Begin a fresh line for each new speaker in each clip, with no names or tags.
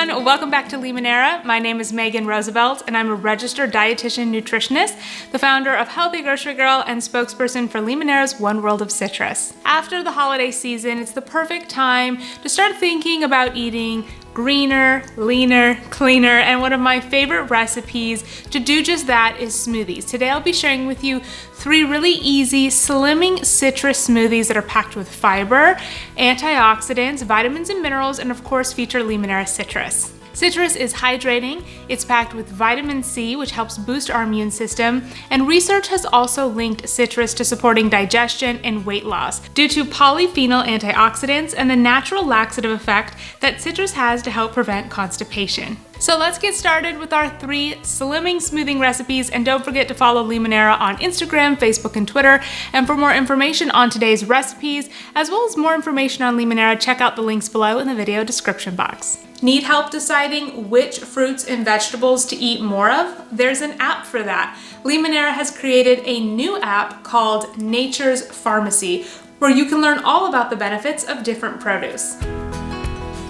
everyone, welcome back to Limoneira. My name is Megan Roosevelt and I'm a registered dietitian nutritionist, the founder of Healthy Grocery Girl and spokesperson for Limoneira's One World of Citrus. After the holiday season, it's the perfect time to start thinking about eating greener, leaner, cleaner, and one of my favorite recipes to do just that is smoothies. Today I'll be sharing with you 3 really easy slimming citrus smoothies that are packed with fiber, antioxidants, vitamins and minerals, and of course feature Limoneira Citrus. Citrus is hydrating, it's packed with vitamin C, which helps boost our immune system, and research has also linked citrus to supporting digestion and weight loss due to polyphenol antioxidants and the natural laxative effect that citrus has to help prevent constipation. So let's get started with our 3 slimming smoothing recipes, and don't forget to follow Limoneira on Instagram, Facebook, and Twitter. And for more information on today's recipes, as well as more information on Limoneira, check out the links below in the video description box. Need help deciding which fruits and vegetables to eat more of? There's an app for that. Limoneira has created a new app called Nature's Pharmacy, where you can learn all about the benefits of different produce.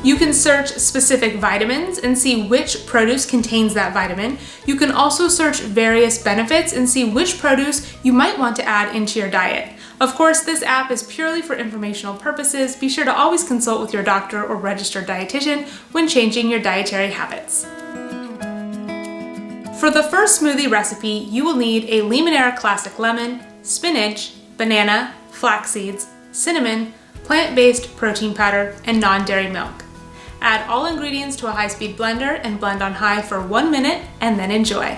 You can search specific vitamins and see which produce contains that vitamin. You can also search various benefits and see which produce you might want to add into your diet. Of course, this app is purely for informational purposes. Be sure to always consult with your doctor or registered dietitian when changing your dietary habits. For the first smoothie recipe, you will need a Limoneira Classic Lemon, spinach, banana, flax seeds, cinnamon, plant-based protein powder, and non-dairy milk. Add all ingredients to a high-speed blender and blend on high for 1 minute and then enjoy.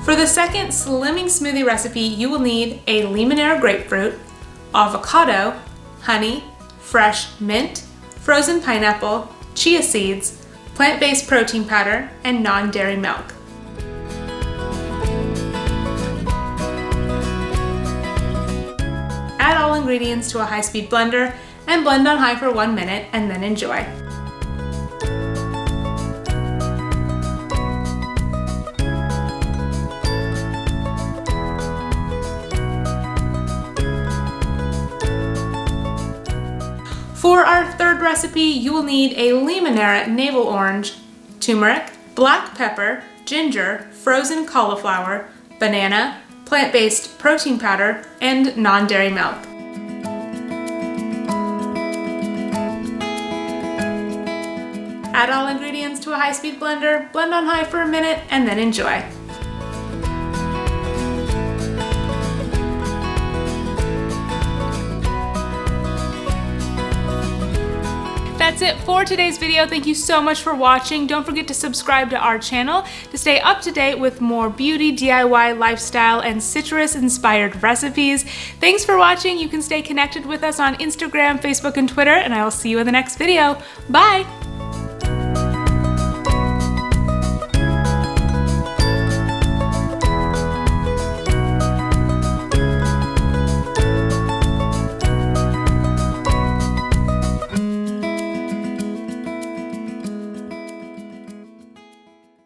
For the second slimming smoothie recipe, you will need a Limoneira grapefruit, avocado, honey, fresh mint, frozen pineapple, chia seeds, plant-based protein powder, and non-dairy milk. Add all ingredients to a high-speed blender and blend on high for 1 minute and then enjoy. For our third recipe, you will need a Limoneira navel orange, turmeric, black pepper, ginger, frozen cauliflower, banana, plant-based protein powder, and non-dairy milk. Add all ingredients to a high-speed blender, blend on high for 1 minute, and then enjoy. That's it for today's video. Thank you so much for watching. Don't forget to subscribe to our channel to stay up to date with more beauty, DIY, lifestyle, and citrus-inspired recipes. Thanks for watching. You can stay connected with us on Instagram, Facebook, and Twitter, and I will see you in the next video. Bye!